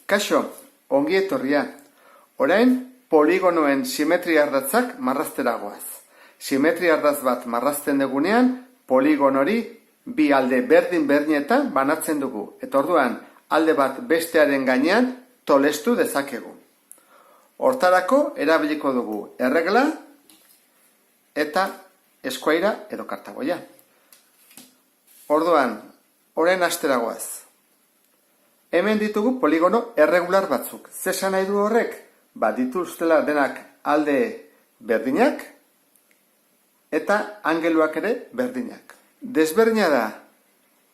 Kaixo, ongi etorria. Orain, poligonoen simetria ardatzak marrazteragoaz. Simetria ardaz bat marrazten dugunean, poligonori bi alde berdin-berdinetan banatzen dugu. Eta orduan, alde bat bestearen gainean tolestu dezakegu. Hortarako erabiliko dugu erregla eta eskuaira edo kartagoia. Orduan, orain hasteragoaz. Hemen ditugu poligono erregular batzuk. Zesan nahi du horrek? Dituztela denak alde berdinak eta angeluak ere berdinak. Desberdina da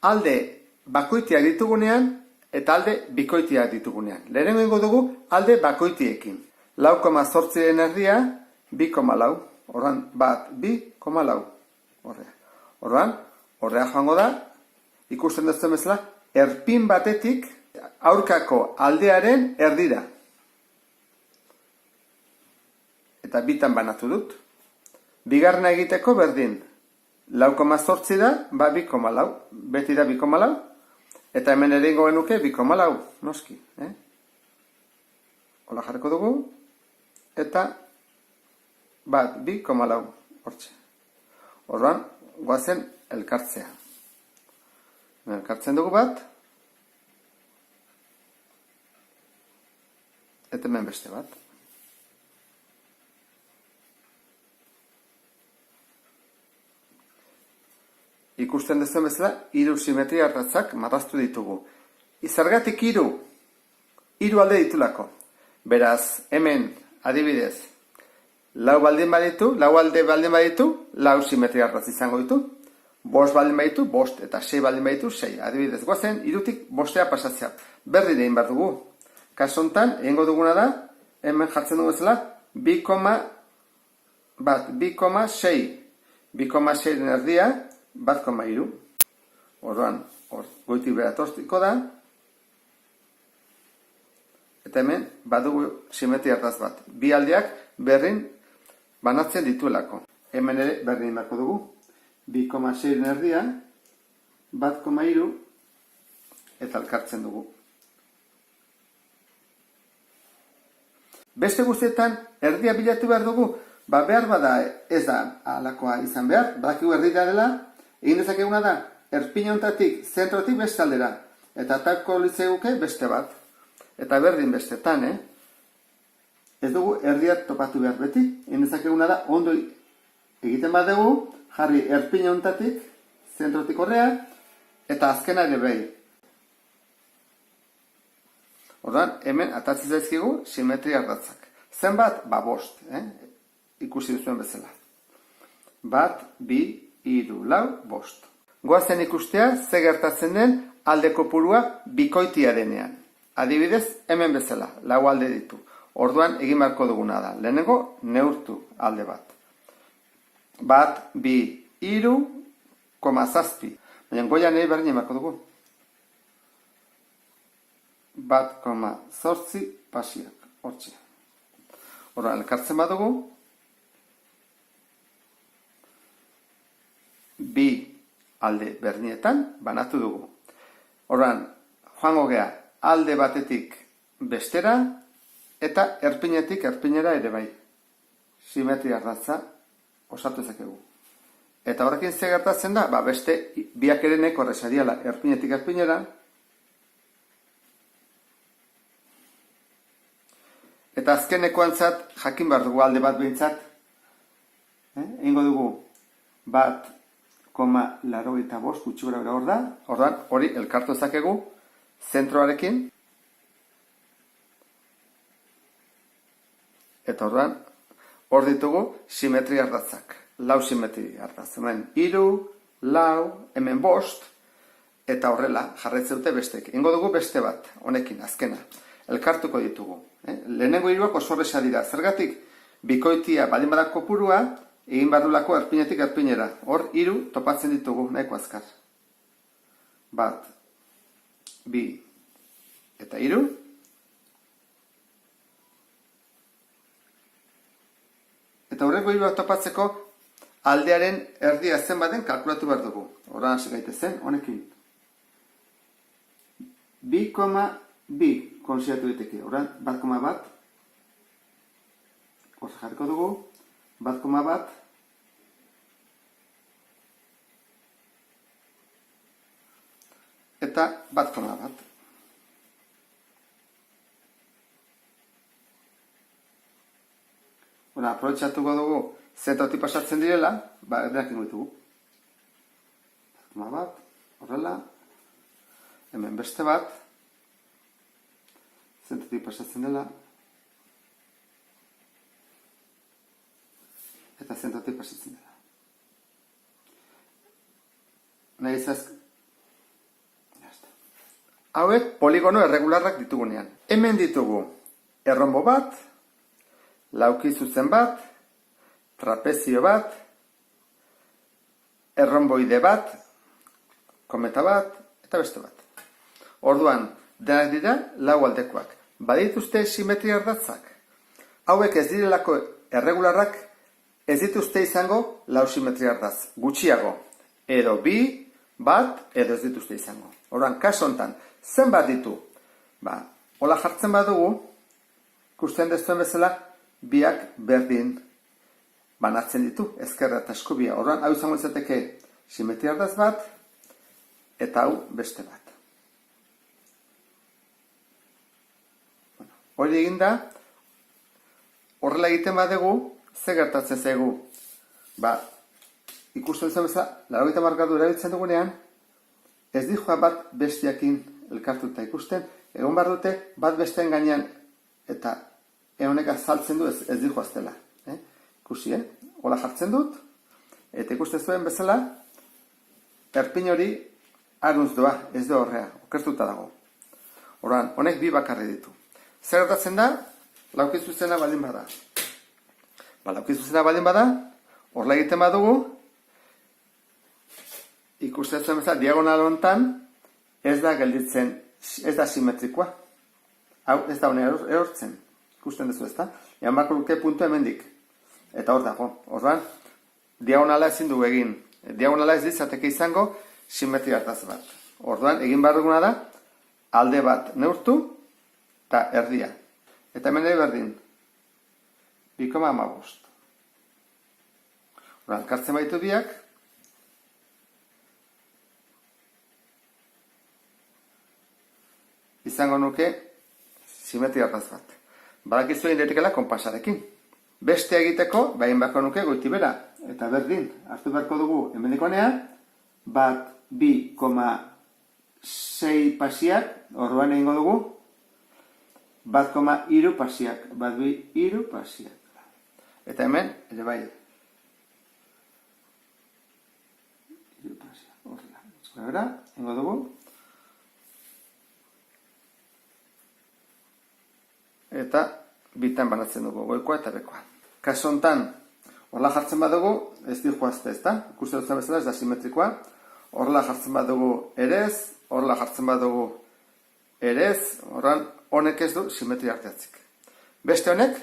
alde bakoitiak ditugunean eta alde bikoitiak ditugunean. Lehenengo ingo dugu alde bakoitiekin. 4,8-en erdia 2,4. Orduan, 2,4. Orduan, horrea joango da, ikusten duzuen bezala, erpin batetik aurkako aldearen erdira. Eta bitan banatu dut. Bigarrena egiteko berdin. 4,8 da, 2,4. Beti da 2,4. Eta hemen ere ingo genuke 2,4. Noski. Hola jarriko dugu. Eta 2,4. Hortxe. Orduan, goazen elkartzea. Elkartzen dugu bat. Eta hemen beste bat. Ikusten duzuen bezala, 3 simetria ardatzak marraztu ditugu. Zergatik 3? 3 alde ditulako. Beraz, hemen, adibidez, 4 alde baldin baditu, 4 simetria ardatz izango ditu. 5 baldin baditu, 5 eta 6 baldin baditu, 6. Adibidez, goazen, 3tik 5 pasatzea. Berdin egin behar dugu. Kasu honetan, egingo duguna da, hemen jartzen dugu bezala, 2,6. 2,6-en erdia, 1,3. Orduan, goitik bera tortiko da. Eta hemen, badugu simetria ardaz bat. Bi aldeak berdin banatzen dituelako. Hemen ere berdin marko dugu. 2,6-en erdia, 1,3 eta elkartzen dugu. Beste guztietan, erdia bilatu behar dugu, behar bada ez da alakoa izan behar, badakigu erdira dela, egin dezakeguna da, erpin honetatik, zentrotik beste aldera, eta tako litzeguke beste bat, eta berdin bestetan, Ez dugu erdia topatu behar beti, egin dezakeguna da, ondo egiten bat dugu, jarri erpin honetatik, zentrotik horrea, eta azkena ere behi. Orduan, hemen atatzen zaizkigu simetria ardatzak. Zenbat? 5, ikusi duzuen bezala. 1, 2, 3, 4, 5. Goazen ikustea, ze gertatzen den alde kopurua bikoitia denean. Adibidez, hemen bezala, 4 alde ditu. Orduan, egin beharko duguna da. Lehenengo, neurtu alde bat. 1, 2, 3, 7. Baina goian ere berdin beharko dugu. 1,8 pasiak, hortxe. Horra, elkartzen badugu, 2 alde berdinetan banatu dugu. Horran, joango gea, alde batetik bestera, eta erpinetik erpinera ere bai. Simetria ardatza osatu ezakegu. Eta horrekin ze gertatzen da, beste biak ere neko horrezadiala erpinetik erpinera, eta azkenekoantzat jakin behar dugu alde bat behintzat. Egingo dugu 1,85 gutxi gora hor da. Orduan hori elkartu ezakegu zentroarekin. Eta orduan hor ditugu simetria ardatzak. 4 simetria ardaz. Hemen 3, 4, hemen 5. Eta horrela jarraitzen dute bestek. Egingo dugu beste bat, honekin, azkena. Elkartuko ditugu. Lehenengo 3ak oso horreza dira. Zergatik, bikoitia baldin bada kopurua, egin badulako erpinetik erpinera. Hor 3 topatzen ditugu, nahiko azkar. 1, 2 eta 3. Eta horreko 3ak topatzeko aldearen erdia zen baden kalkulatu behar dugu. Horran hasi gaitezen, honekin. bi konsideratu daiteke. Orain, 1,1, hor jarriko dugu, 1,1, eta 1,1. Aprobetxatuko dugu zentrotik pasatzen direla, denak ingo ditugu. 1,1, horrela, hemen beste bat, zentrotik pasatzen dela, eta zentrotik pasatzen dela. Nahi izaz, hauek poligono erregularrak ditugunean. Hemen ditugu erronbo bat, lauki zuzen bat, trapezio bat, erronboide bat, kometa bat, eta beste bat. Orduan, denak dira lau aldekoak. Badituzte simetria ardatzak. Hauek ez direlako erregularrak, ez dituzte izango lau simetria ardatz. Gutxiago, edo bi, bat, edo ez dituzte izango. Orduan, kaso honetan, zenbat ditu? Hola jartzen badugu, ikusten dezuen bezala, biak berdin banatzen ditu, ezkerra eta eskubia. Orduan, hau izango izateke simetria ardaz bat, eta hau beste bat. Hori eginda, horrela egiten badugu, ze gertatzen zaigu? Ikusten duzuen bezala, 80 gradu erabiltzen dugunean, ez dihoa bat bestiakin elkartuta ikusten, egon behar dute bat besteen gainean, eta honek azaltzen du ez dihoaztela. Ikusi, hola jartzen dut, eta ikusten zuen bezala, erpin hori aruntz doa, ez da horrea, okertuta dago. Orduan, honek bi bakarri ditu. Zer gertatzen da, laukizuzena baldin bada. Laukizuzena baldin bada, horrela egiten badugu, ikusten zuen bezala, diagonal hontan, ez da gelditzen, ez da simetrikoa. Hau, ez da hone erortzen. Ikusten duzu ezta? Ean bako luke puntu hemendik. Eta hor dago. Orduan, diagonala ezin dugu egin. Diagonala ez ditzateke izango simetria hartaz bat. Orduan, egin behar duguna da, alde bat neurtu eta erdia. Eta hemen ere berdin. 2,15. Orduan, kartzen baitu biak. Izango nuke simetria hartaz bat. Badakizu egin daitekela konpasarekin. Beste egiteko, behin beharko nuke goiti bera. Eta berdin, hartu beharko dugu hemendikonea, 2,6 pasiak, orduan egingo dugu, 1,3 pasiak, 1,3 pasiak. Eta hemen, ere bai. 3 pasiak, horrela. Ezkora, egingo dugu. Eta bitan banatzen dugu, goikoa eta bekoa. Kaso honetan, horrela jartzen badugu, ez dihoazte, ez da? Ikusten dutzen bezala, ez da simetrikoa. Horrela jartzen badugu erez, horrela jartzen badugu erez, horran honek ez du simetria arteatzik. Beste honek,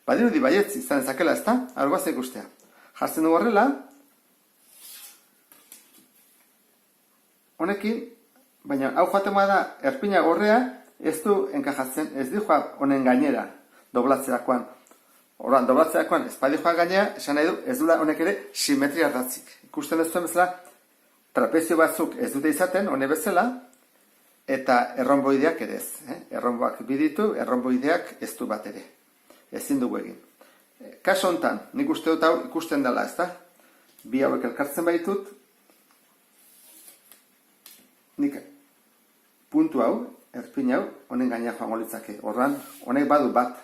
badirudi baietz izan ezakela, ez da? Argoaz ikustea. Jartzen dugu horrela, honekin, baina hau joaten da, erpina gorrea, ez du enkajatzen, ez di joa honen gainera, doblatzerakoan. Horan, doblatzerakoan, ez badi joa gainera, esan nahi du, ez dula honek ere simetria ardatzik. Ikusten ez duen bezala, trapezio batzuk ez dute izaten, hone bezala, eta erronboideak ere ez. Erronboak biditu, erronboideak ez du bat ere. Ezin dugu egin. Kaso honetan, nik uste dut hau ikusten dela, ez da? Bi hauek elkartzen baitut, nik puntu hau, erpin hau, honen gaina joango litzake. Horran, honek badu bat.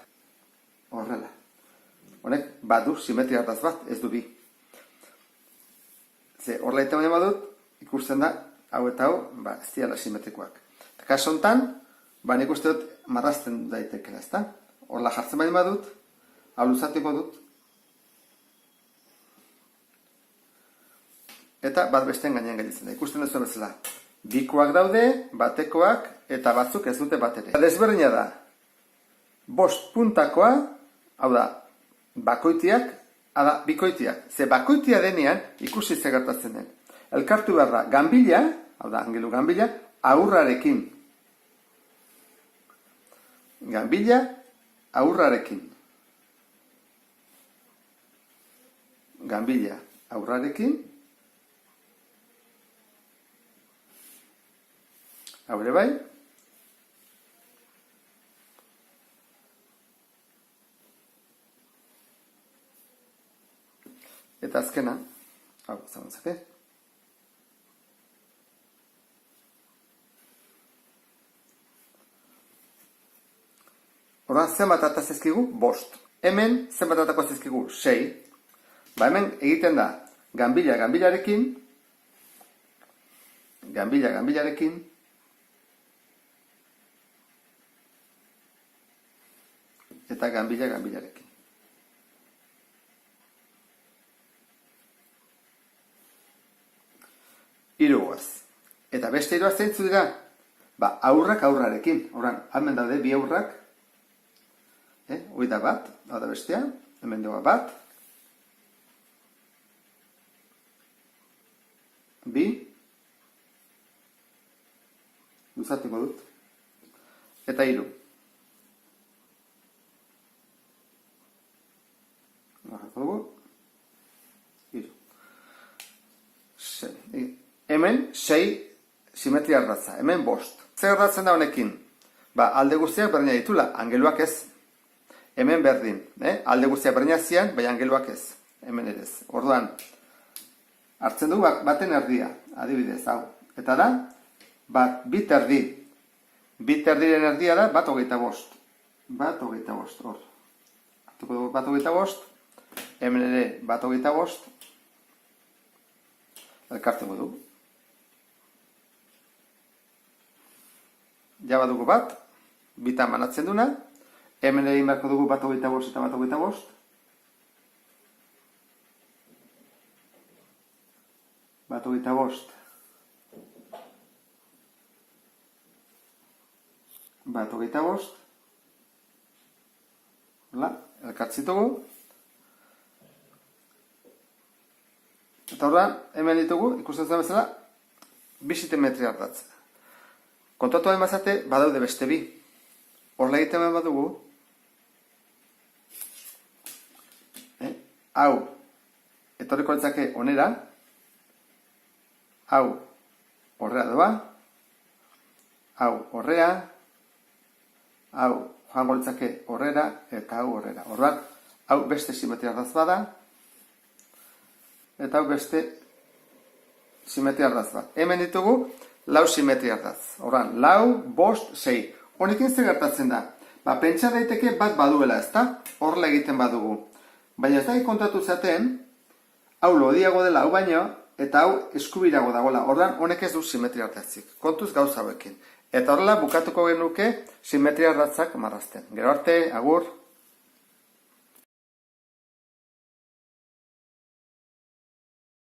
Horrela. Honek badu simetria hartaz bat, ez du bi. Ze, horrela eta baina badut, ikusten da, hau eta hau, ez diala simetrikoak. Eta kaso honetan, nik uste dut marrazten daitekela, ez da? Horrela jartzen baina badut, hau luzatuko dut. Eta bat besteen gainean gaitzen da. Ikusten duzuen bezala. Bikoak daude, batekoak, eta batzuk ez dute bat ere. Desberdina da, 5 puntakoa, hau da, bakoitiak, bikoitiak. Ze bakoitia denean, ikusi ze gertatzen den. Elkartu behar da, ganbila, hau da, angelu ganbila, aurrarekin. ganbila aurrarekin. Ganbila aurrarekin. Hau ere bai. Eta azkena, hau zagontzake. Orduan, zenbat ata zezkigu? 5. Hemen, zenbat atako zezkigu? 6. Ba, hemen egiten da, ganbila ganbilarekin, ganbila ganbilarekin, eta ganbila ganbilarekin. Hiruaz. Eta beste hiruaz zeintzu dira? Ba, aurrak aurrarekin. Orduan, hemen daude bi aurrak, hoi da bat, hau da bestea, hemen dugu bat, bi, luzatuko dut, eta 3. Barrako dugu, 3. Hemen 6 simetria ardatza, hemen 5. Zer ardatzen da honekin? Ba, alde guztiak berdina ditula, angeluak ez. Hemen berdin, alde guztiak berdina zian, bai angeluak ez. Hemen ere ez. Orduan, hartzen dugu baten erdia, adibidez, hau. Eta da, bit erdi. Bit erdiren erdia da, 1,25. 1,25, hor. Hartuko dugu 1,25. Hemen ere 1,25. Elkartuko dugu. Ja badugu bat, bitan banatzen duna. Hemen egin beharko dugu 1,25 eta 1,25. Bat hogeita bost. Hola, elkartzitugu. Eta horrean, hemen ditugu, ikusten zuen bezala, 2 simetria ardatzen. Kontatu hain bazate, badaude beste 2. Horla egiten behar badugu, hau, etorriko litzake onera, hau, horrea doa, hau, horrea, hau, joango litzake horrera, eta hau horrera. Horrean, hau beste simetria ardaz bada, eta hau beste simetria ardaz bat. Hemen ditugu, 4 simetria ardaz. Horrean, 4, 5, 6. Honekin zer gertatzen da? Ba, pentsa daiteke bat baduela, ezta? Horrela egiten badugu. Baina ez da kontatu zaten, hau lodiago dela hau baino, eta hau eskubirago dagoela. Ordan honek ez du simetria ardatzik. Kontuz gauza hauekin. Eta horrela bukatuko genuke simetria ardatzak marrazten. Gero arte, agur.